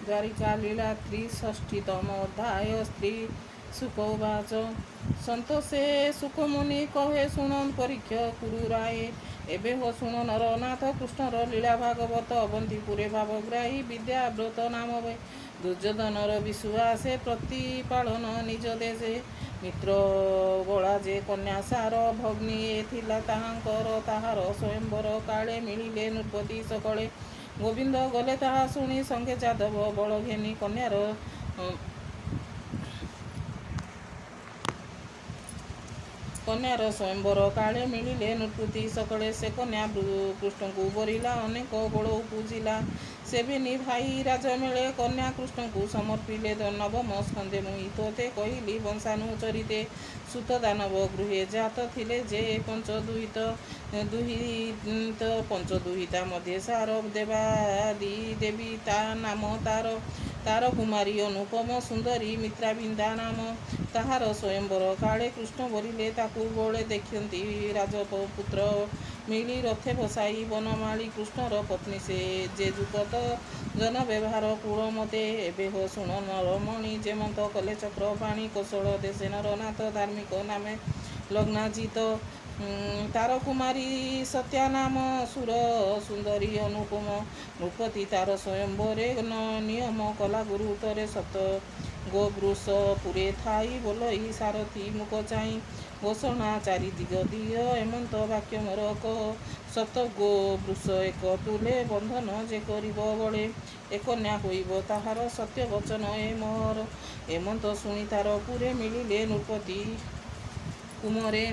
द्वारिका लीला 63तम अध्याय। स्त्री सुख उवाच सन्तोषे सुखमुनि कहे शुणन् परीक्ष कुरुराये। एबे हो शुण नरनाथ कृष्णर लीला भागवत अवंतीपुरे भावग्राही विद्याव्रत नाम वे। दुर्योधनर विश्वासे प्रतिपालन निज देशे। मित्र बला जे कन्या सार भग्नी ए थिला ताहांकर ताहार स्वयंवर काले मिलिले नृपति सकले। गोविंद गले ताहा शुणी संगे जादव बल घेनी कन्यार स्वयंवर काले मिलिले नृपति सकले। से कन्या कृष्ण को बरिला अनेक बड़ पूजिला। सेबिनी भाई राज मेले कन्या कृष्ण को समर्पिले। नवम स्कंदे मुहि तोते कहली वंशानुचरिते। सुत दानव गृहे जात थिले जे पंचदुहित पंचदुहिता मध्ये सार देवादी देवी ता नाम तार कुमारी अनुपम सुंदरी मित्राबिंदा नाम। ताहार स्वयंवर काले कृष्ण बरिले ताकू बळे देखती राजपुत्र मिली रथे बसाई वनमाली। कृष्णर पत्नी से जे जुपत जन व्यवहार कूलमते। एबे हो शुण नरमणि जेमंत कले चक्रपाणी। कौशल देशे नरनाथ धार्मिक नामे लग्नाजित। तार कुमारी सत्या नाम सुर सुंदरी अनुपम। नृपति तार स्वयंवरे नियम कला गुरु तरे सत गोवृष पुरे थाई बोलई सारथी मुख चाई। घोषणा चारि दिग दिय एमंत वाक्य मोर सत गोवृष एक तुले बंधन जे करिब बळे। ए कन्या होइब ताहार सत्य वचन ए मोर। एमंत शुणी तार पुरे मिलिले नृपति कुमरे।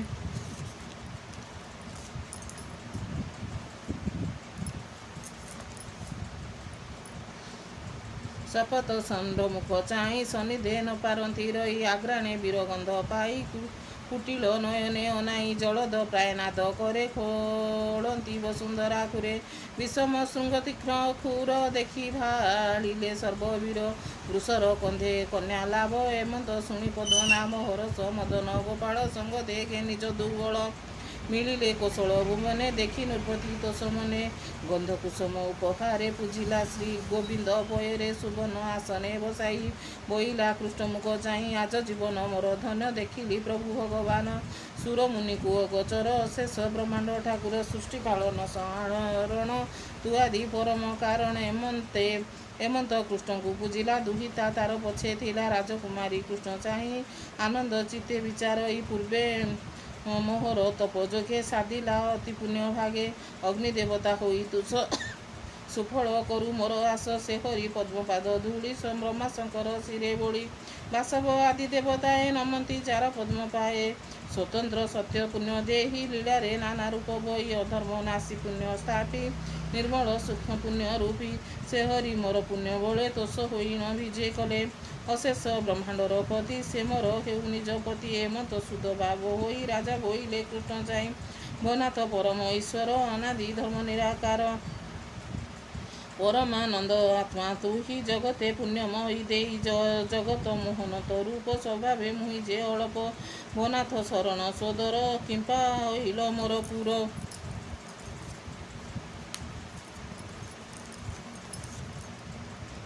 शपथ षण्ड मुख चाई सनिधे न पारंती रही। आग्राणे वीरगंध पाई कुटिल नयने अनाई। जलद प्रायनाद करे खोलंती वसुंधरा खुरे। विषम शृंग तीक्ष्ण खुर देखि भालिले सर्ववीर। वृषर कंधे कन्या लाभ एमंत शुणी पद्म नाम हरस मदन गोपाल। संग देखे निज दुर्बल मिलिले कौशल भुवने। देखि नृपति तोष मने गंध कुसुम उपहारे पूजिला। श्री गोविंद पयरे सुवन आसने बसाई बोइला कृष्ण मुख चाई। आज जीवन मोर धन्य देखिली प्रभु भगवान। सुर मुनि कुह गोचर शेष ब्रह्मांड ठाकुर। सृष्टि पालन संहरण तु आदि परम कारण। एमंत कृष्ण को पूजिला दुहिता तार पछे थिला। राजकुमारी कृष्ण चाही आनंद चित्ते विचार। पूर्वे मोहर तपजोगे साधिला अति पुण्य भागे। अग्निदेवता होई तुष सुफल करु मोर आस। से हरि पद्मपाद धूଳି ब्रह्मा शंकर शिरे बोली। बासव आदि देवताए नमंती चार पद्म पाए। स्वतंत्र सत्य पुण्य देहि लीला रे नाना रूप बही। अधर्म नासी पुण्य स्थापी निर्मल सूक्ष्म पुण्य रूपी। से हरि मोर पुण्य बळे तोष होई न विजय कले। अशेष ब्रह्मांडर पति से मोर हेउ निज पति। एमंत सुध भाव होई राजा बोइले कृष्ण चाई। भनाथ परम ईश्वर अनादि धर्म निराकार। परमानंद आत्मा तू ही जगते पुण्यमयी देई। जगत मोहन तो रूप स्वभावे मुहि जे अल्प। भनाथ शरण सोदर किंपा होइल मोर पुर।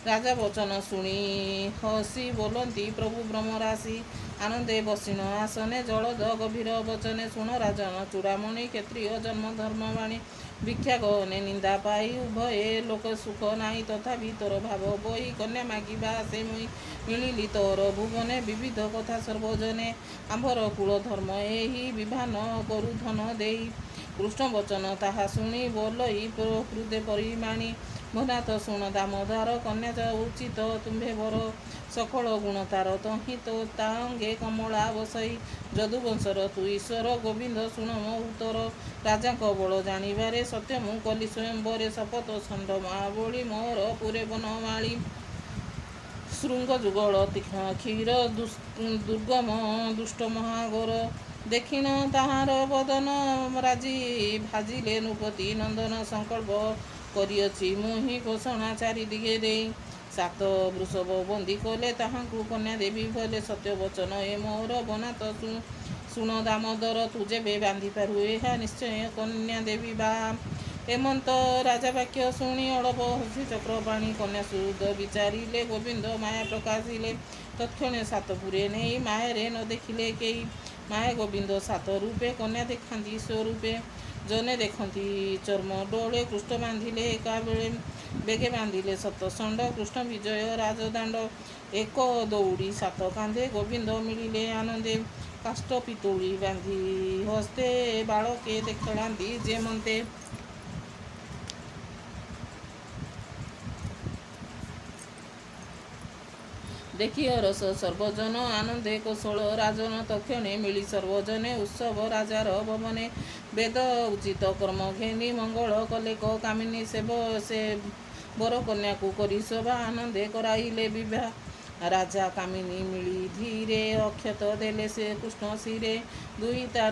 राजा वचन शुणी हसी बोलती प्रभु ब्रह्मराशि। आनंदे बसिन आसने जलद गभीर वचने। शुण राजन चूड़ामणि क्षत्रिय जन्म धर्मवाणी। भिक्षा गहने निंदा पाई उभये लोक सुख नाही। तथापि तोर भाव बोई कन्या मागिबा से मुई। मिलिली तोर भुवने विविध कथा सर्वजने। आंभर कुल धर्म एहि विभान करु धन देई। कृष्ण वचन ताहा शुणी बोलई हृदय परिमाणी। भनाथ शुण दामोदर कन्या उचित तुम्भे वर। सकल गुण तार तहि तो तांगे कमला बसई। यदुवंशर तु ईश्वर गोविंद शुण मो उत्तर। राजा बल जानिबारे सत्य मु कली स्वयंवरे। शपथ षण्ड महाबली मोर पुरे बनमाली। शृंग जुगल तीक्ष्ण क्षीर दुर्गम दुष्ट महाघोर। देखिन ताहार बदन राजी भाजिले नृपति नंदन। संकल्प करिअछि मुहि घोषणा चारि दिगे देई। सात वृषभ बंदी कले ताहांकु कन्या देवी भले। सत्य वचन ए मोर बनात शुण दामोदर। तु जेबे बांधि पारु ଏହା निश्चय कन्या देवी बा। ଏମନ୍ତ ରାଜା ବାକ୍ୟ ଶୁଣି ଅଳପ ହସି ଚକ୍ରପାଣି କନ୍ୟା ସୁହୃଦ ବିଚାରିଲେ ଗୋବିନ୍ଦ ମାୟା ପ୍ରକାଶିଲେ ତତ୍କ୍ଷଣେ ସାତପୁରେ ନେଇ ମାୟାରେ ନ ଦେଖିଲେ କେହି ମାୟା ଗୋବିନ୍ଦ ସାତ ରୂପେ କନ୍ୟା ଦେଖାନ୍ତି ସ୍ୱରୂପେ ଜନେ ଦେଖନ୍ତି ଚର୍ମ ଡୋଳେ କୃଷ୍ଣ ବାନ୍ଧିଲେ ଏକା ବେଳେ ବେଗେ ବାନ୍ଧିଲେ ସତ ଷଣ୍ଢ କୃଷ୍ଣ ବିଜୟ ରାଜଦାଣ୍ଡ ଏକ ଦୌଡ଼ି ସାତ କାନ୍ଧେ ଗୋବିନ୍ଦ ମିଳିଲେ ଆନନ୍ଦେ କାଷ୍ଠ ପିତୁଳି ବାନ୍ଧି ହସ୍ତେ ବାଳକେ ଦେଖାନ୍ତି ଯେମନ୍ତେ ଦେଖି ରସ ସର୍ବଜନ ଆନନ୍ଦେ କୌଶଳ ରାଜନ ତକ୍ଷଣେ ମିଳି ସର୍ବଜନେ ଉତ୍ସବ ରାଜାର ଭବନେ ବେଦ ଉଚିତ କର୍ମ ଘେନି ମଙ୍ଗଳ କଲେ କାମିନୀ ସେ ବର କନ୍ୟାକୁ କରି ଶୋଭା ଆନନ୍ଦେ କରାଇଲେ ବିବାହ ରାଜା କାମିନୀ ମିଳି ଧୀରେ ଅକ୍ଷତ ଦେଲେ ସେ କୃଷ୍ଣ ଶିରେ ଦୁଇତା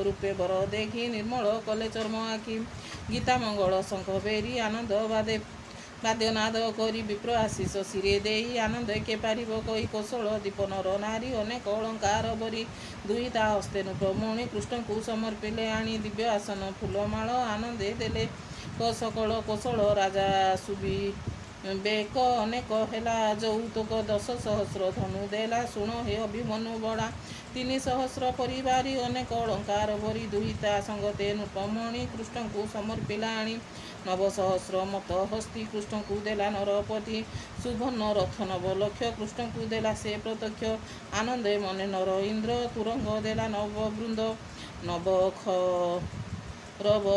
ରୂପେ ବର ଦେଖି ନିର୍ମଳ କଲେ ଚର୍ମ ଆଖି ଗୀତା ମଙ୍ଗଳ ଶଙ୍ଖ ବେରି ଆନନ୍ଦ ବାଦ୍ୟନାଦ କରି ବିପ୍ର ଆଶିଷ ଶିରେ ଦେଇ ଆନନ୍ଦ କେ ପାରିବ କହି କୌଶଳ ଦୀପ ନର ନାରୀ ଅନେକ ଅଳଙ୍କାର ବରି ଦୁଇତା ହସ୍ତେ ନୃପମଣି କୃଷ୍ଣଙ୍କୁ ସମର୍ପିଲେ ଆଣି ଦିବ୍ୟ ଆସନ ଫୁଲମାଳ ଆନନ୍ଦେ ଦେଲେ ସକଳ କୌଶଳ ରାଜା ସୁବି ବେକ ଅନେକ ହେଲା ଯୌତୁକ 10 ସହସ୍ର ଧନୁ ଦେଲା ଶୁଣ ହେ ଅଭିମନ୍ୟୁ ବଡ଼ା 3 ସହସ୍ର ପରିବାରି ଅନେକ ଅଳଙ୍କାର ଭରି ଦୁହିତା ସଙ୍ଗତେ ନୃପମଣି କୃଷ୍ଣଙ୍କୁ ସମର୍ପିଲା ଆଣି 9 ସହସ୍ର ମତ ହସ୍ତି କୃଷ୍ଣଙ୍କୁ ଦେଲା ନରପତି ସୁବର୍ଣ୍ଣ ରଥ 9 ଲକ୍ଷ କୃଷ୍ଣଙ୍କୁ ଦେଲା ସେ ପ୍ରତ୍ୟକ୍ଷ ଆନନ୍ଦେ ମନେ ନର ଇନ୍ଦ୍ର ତୁରଙ୍ଗ ଦେଲା ନବବୃନ୍ଦ ନବଖରବ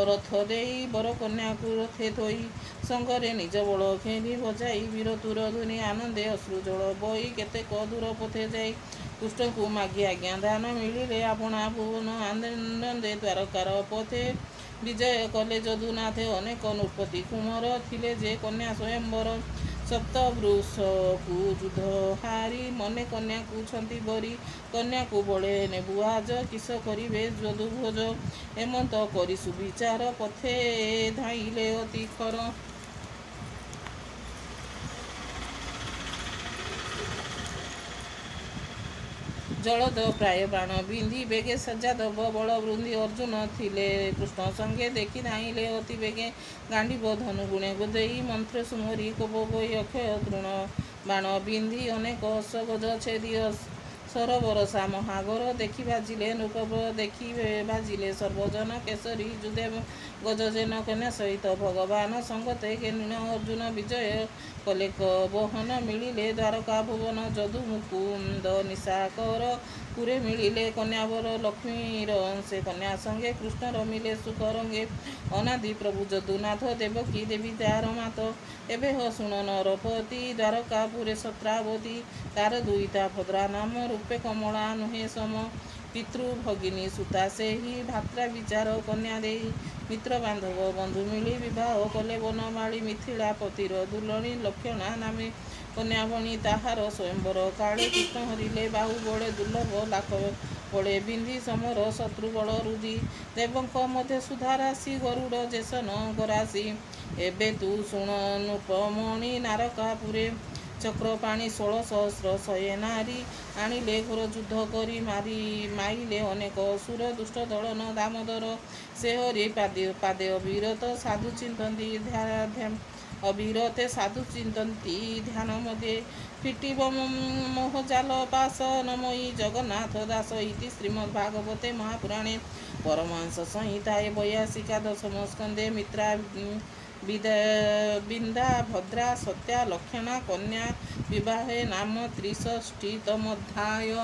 ରଥ ଦେଇ ବର କନ୍ୟାକୁ ରଥେ ଥୋଇ ସଙ୍ଗରେ ନିଜ ବଳ ଘେନି ବଜାଇ ବୀରତୁର ଧୁନି ଆନନ୍ଦେ ଅଶ୍ରୁ ଜଳ ବହି କେତେକ ଦୂର ପଥେ ଯାଇ କୃଷ୍ଣଙ୍କୁ ମାଗି ଆଜ୍ଞା ଦାନ ମିଳିଲେ ଆପଣା ଭୁବନ ଆନନ୍ଦେ ଦ୍ୱାରକାର ପଥେ ବିଜୟ କଲେ ଯଦୁନାଥେ ଅନେକ ନୃପତି କୁମର ଥିଲେ ଯେ କନ୍ୟା ସ୍ୱୟଂବର ସପ୍ତବୃଷକୁ ଯୁଦ୍ଧ ହାରି ମନେ କନ୍ୟାକୁ ଛନ୍ତି ବରି କନ୍ୟାକୁ ବଳେ ନେବୁ ଆଜ କିସ କରିବେ ଯଦୁଭୋଜ ଏମନ୍ତ କରି ସୁବିଚାର ପଥେ ଧାଇଲେ ଅତି ଖର ଜଳଦ ପ୍ରାୟ ପ୍ରାଣ ବିନ୍ଧି ବେଗେ ଯାଦବ ବଳ ବୃନ୍ଦି ଅର୍ଜୁନ ଥିଲେ କୃଷ୍ଣ ସଙ୍ଗେ ଦେଖି ଧାଇଁଲେ ଅତି ବେଗେ ଗାଣ୍ଡିବ ଧନୁ ଗୁଣେ ଦେଇ ମନ୍ତ୍ର ସୁମରି କୋପ ବହି ଅକ୍ଷୟ ତୃଣ ବାଣ ବିନ୍ଧି ଅନେକ ଅଶ୍ୱଗଜ ଛେଦି ସରବରସା ମହାଗର ଦେଖି ବାଜିଲେ ନୃପ ଦେଖି ବାଜିଲେ ସର୍ବଜନ କେଶରୀ ଯୁଦେବ ଗଜଜେନ କନ୍ୟା ସହିତ ଭଗବାନ ସଙ୍ଗତେ କେନିନ ଅର୍ଜୁନ ବିଜୟ କଲେ ବହନ ମିଳିଲେ ଦ୍ୱାରକା ଭୁବନ ଯଦୁ ମୁକୁନ୍ଦ ନିଶାକର ପୁରେ ମିଳିଲେ କନ୍ୟାବର ଲକ୍ଷ୍ମୀର ସେ କନ୍ୟା ସଙ୍ଗେ କୃଷ୍ଣ ରମିଲେ ସୁଖ ରଙ୍ଗେ ଅନାଦି ପ୍ରଭୁ ଯଦୁନାଥ ଦେବକୀ ଦେବୀ ତାର ମାତ ଏବେ ହ ଶୁଣ ନରପତି ଦ୍ୱାରକାପୁରେ ସତ୍ରାବତୀ ତାର ଦୁଇତା ଭଦ୍ରା ନାମ ରୂପେ କମଳା ନୁହେଁ ସମ ପିତୃ ଭଗିନୀ ସୁତା ସେହି ଭାତ୍ରା ବିଚାର କନ୍ୟା ଦେଇ ମିତ୍ର ବାନ୍ଧବ ବନ୍ଧୁ ମିଳି ବିବାହ କଲେ ବନମାଳୀ ମିଥିଳା ପତିର ଦୁଲଣୀ ଲକ୍ଷଣା ନାମେ କନ୍ୟାବଣୀ ତାହାର ସ୍ୱୟଂବର କାଳେ କୃଷ୍ଣ ହରିଲେ ବାହୁ ବଳେ ଦୁର୍ଲଭ ଲାଖ ବଳେ ବିନ୍ଧି ସମର ଶତ୍ରୁ ବଳ ରୁଧି ଦେବଙ୍କ ମଧ୍ୟ ସୁଧାରାଶି ଗରୁଡ଼ ଜେସନ ଗରାସି ଏବେ ତୁ ଶୁଣ ନୃପମଣି ନାରକାପୁରେ ଚକ୍ରପାଣି 16 ସହସ୍ର ଶହେ ନାରୀ ଆଣିଲେ ଘୋର ଯୁଦ୍ଧ କରି ମାଇଲେ ଅନେକ ଅସୁର ଦୁଷ୍ଟ ଦଳନ ଦାମୋଦର ସେ ହରି ପାଦେ ଅବିରତ ସାଧୁ ଚିନ୍ତନ୍ତି ଅବିରତେ ସାଧୁ ଚିନ୍ତନ୍ତି ଧ୍ୟାନ ମଧ୍ୟରେ ଫିଟିବ ମୋହଜାଲ ପାଶନମୟୀ ଜଗନ୍ନାଥ ଦାସ ଇତି ଶ୍ରୀମଦ୍ ଭାଗବତେ ମହାପୁରାଣେ ପରମାଂଶ ସଂହିତାଏ 82 ଦଶମ ସ୍କନ୍ଧେ ମିତ୍ରା ବିନ୍ଦା ଭଦ୍ରା ସତ୍ୟା ଲକ୍ଷଣା କନ୍ୟା ବିବାহে ନାମ 63ତମ ଅଧ୍ୟାୟ।